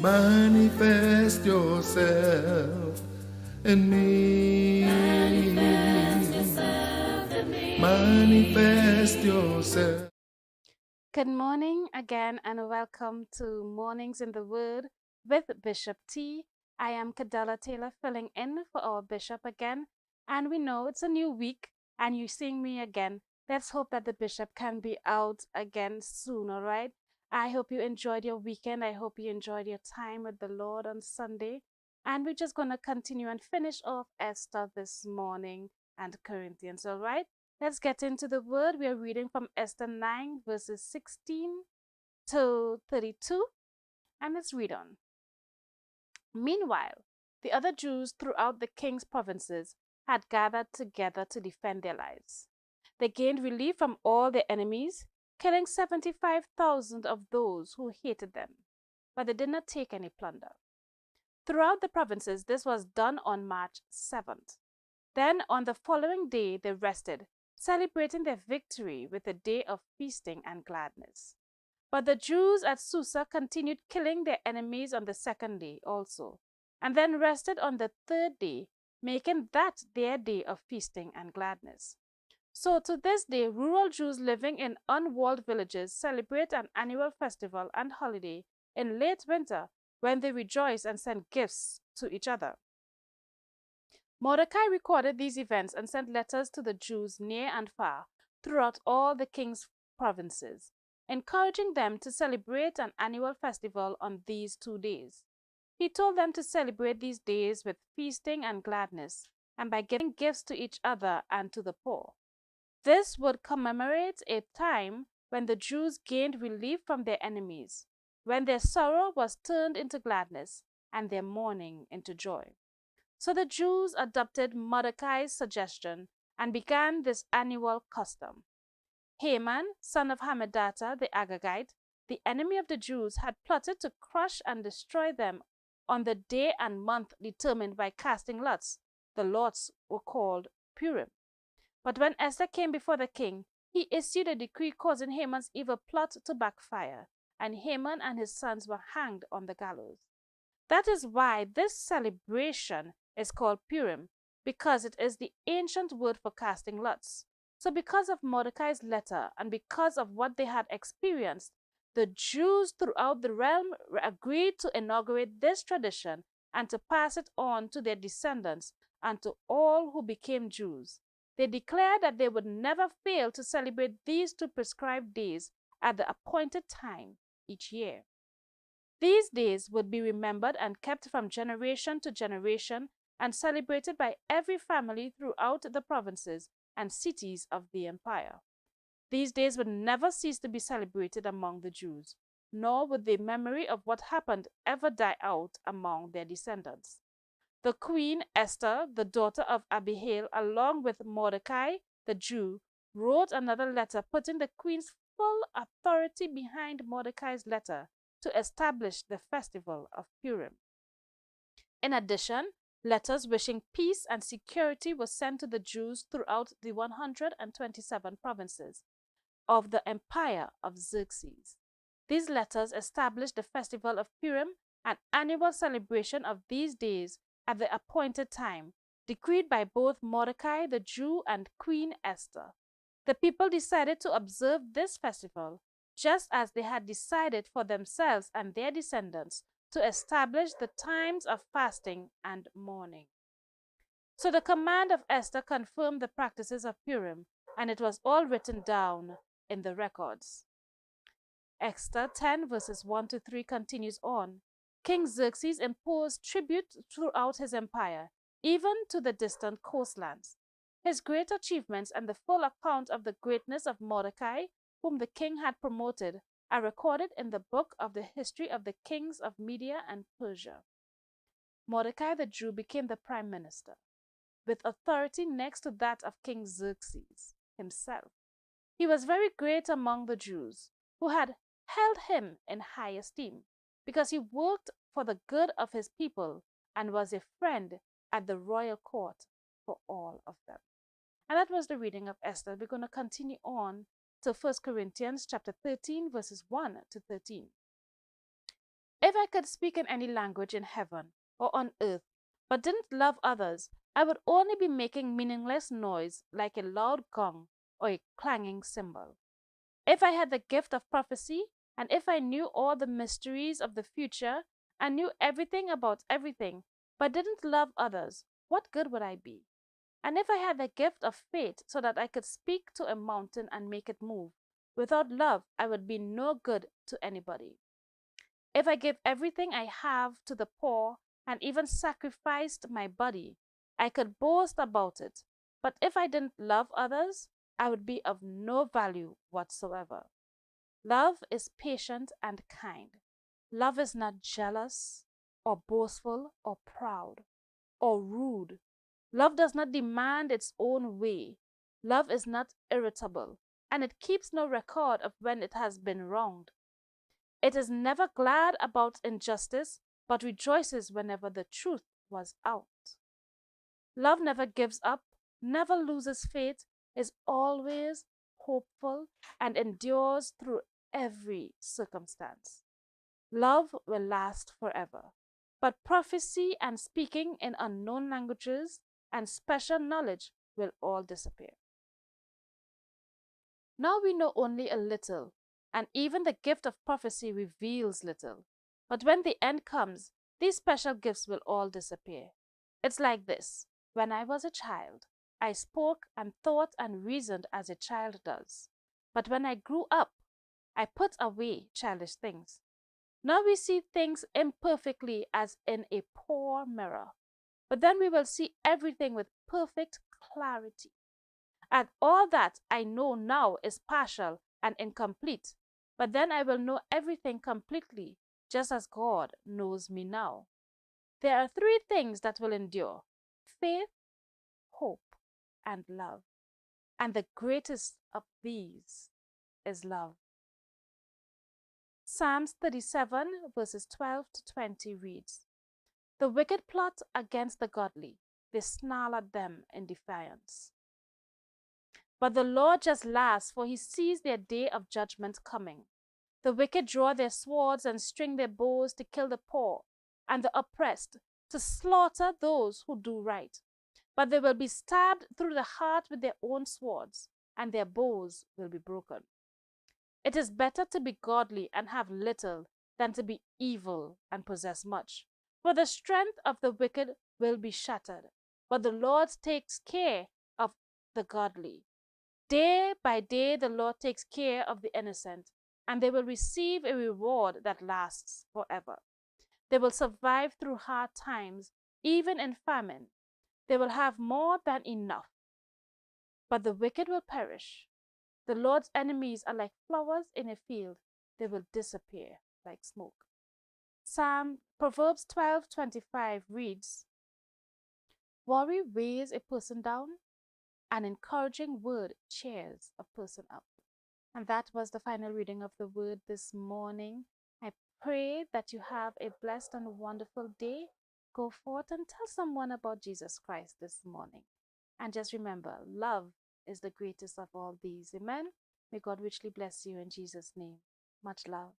Manifest yourself in me. Manifest yourself. Good morning again and welcome to Mornings in the Word with Bishop T. I am Cadella Taylor filling in for our Bishop again, and we know it's a new week and you're seeing me again. Let's hope that the Bishop can be out again soon, all right? I hope you enjoyed your weekend. I hope you enjoyed your time with the Lord on Sunday. And we're just going to continue and finish off Esther this morning and Corinthians, all right? Let's get into the word. We are reading from Esther 9, verses 16 to 32, and let's read on. Meanwhile, the other Jews throughout the king's provinces had gathered together to defend their lives. They gained relief from all their enemies, killing 75,000 of those who hated them, but they did not take any plunder. Throughout the provinces, this was done on March 7th. Then on the following day they rested, celebrating their victory with a day of feasting and gladness. But the Jews at Susa continued killing their enemies on the second day also, and then rested on the third day, making that their day of feasting and gladness. So to this day, rural Jews living in unwalled villages celebrate an annual festival and holiday in late winter when they rejoice and send gifts to each other. Mordecai recorded these events and sent letters to the Jews near and far throughout all the king's provinces, encouraging them to celebrate an annual festival on these 2 days. He told them to celebrate these days with feasting and gladness, and by giving gifts to each other and to the poor. This would commemorate a time when the Jews gained relief from their enemies, when their sorrow was turned into gladness and their mourning into joy. So the Jews adopted Mordecai's suggestion and began this annual custom. Haman, son of Hammedatha the Agagite, the enemy of the Jews, had plotted to crush and destroy them on the day and month determined by casting lots. The lots were called Purim. But when Esther came before the king, he issued a decree causing Haman's evil plot to backfire, and Haman and his sons were hanged on the gallows. That is why this celebration is called Purim, because it is the ancient word for casting lots. So because of Mordecai's letter and because of what they had experienced, the Jews throughout the realm agreed to inaugurate this tradition and to pass it on to their descendants and to all who became Jews. They declared that they would never fail to celebrate these 2 prescribed days at the appointed time each year. These days would be remembered and kept from generation to generation and celebrated by every family throughout the provinces and cities of the empire. These days would never cease to be celebrated among the Jews, nor would the memory of what happened ever die out among their descendants. The queen, Esther, the daughter of Abihail, along with Mordecai, the Jew, wrote another letter putting the queen's full authority behind Mordecai's letter to establish the festival of Purim. In addition, letters wishing peace and security were sent to the Jews throughout the 127 provinces of the empire of Xerxes. These letters established the festival of Purim, an annual celebration of these days at the appointed time, decreed by both Mordecai the Jew and Queen Esther. The people decided to observe this festival, just as they had decided for themselves and their descendants to establish the times of fasting and mourning. So the command of Esther confirmed the practices of Purim, and it was all written down in the records. Esther 10 verses 1 to 3 continues on. King Xerxes imposed tribute throughout his empire, even to the distant coastlands. His great achievements and the full account of the greatness of Mordecai, whom the king had promoted, are recorded in the book of the history of the kings of Media and Persia. Mordecai the Jew became the prime minister, with authority next to that of King Xerxes himself. He was very great among the Jews, who had held him in high esteem, because he worked for the good of his people and was a friend at the royal court for all of them. And that was the reading of Esther. We're going to continue on to 1 Corinthians chapter 13, verses 1 to 13. If If I could speak in any language in heaven or on earth, but didn't love others, I would only be making meaningless noise like a loud gong or a clanging cymbal. If I had the gift of prophecy, and if I knew all the mysteries of the future, and knew everything about everything, but didn't love others, what good would I be? And if I had the gift of faith so that I could speak to a mountain and make it move, without love, I would be no good to anybody. If I gave everything I have to the poor and even sacrificed my body, I could boast about it. But if I didn't love others, I would be of no value whatsoever. Love is patient and kind. Love is not jealous or boastful or proud or rude. Love does not demand its own way. Love is not irritable, and it keeps no record of when it has been wronged. It is never glad about injustice, but rejoices whenever the truth was out. Love never gives up, never loses faith, is always hopeful, and endures through every circumstance. Love will last forever, but prophecy and speaking in unknown languages and special knowledge will all disappear. Now we know only a little, and even the gift of prophecy reveals little. But when the end comes, these special gifts will all disappear. It's like this. When I was a child, I spoke and thought and reasoned as a child does. But when I grew up, I put away childish things. Now we see things imperfectly as in a poor mirror, but then we will see everything with perfect clarity. And all that I know now is partial and incomplete, but then I will know everything completely, just as God knows me now. There are three things that will endure: faith, hope, and love. And the greatest of these is love. Psalms 37 verses 12 to 20 reads, "The wicked plot against the godly, they snarl at them in defiance. But the Lord just laughs, for he sees their day of judgment coming. The wicked draw their swords and string their bows to kill the poor and the oppressed, to slaughter those who do right. But they will be stabbed through the heart with their own swords, and their bows will be broken. It is better to be godly and have little than to be evil and possess much. For the strength of the wicked will be shattered, but the Lord takes care of the godly. Day by day the Lord takes care of the innocent, and they will receive a reward that lasts forever. They will survive through hard times, even in famine. They will have more than enough. But the wicked will perish. The Lord's enemies are like flowers in a field. They will disappear like smoke." Proverbs 12:25 reads, "Worry weighs a person down. An encouraging word cheers a person up." And that was the final reading of the word this morning. I pray that you have a blessed and wonderful day. Go forth and tell someone about Jesus Christ this morning. And just remember, love is the greatest of all these. Amen. May God richly bless you in Jesus' name. Much love.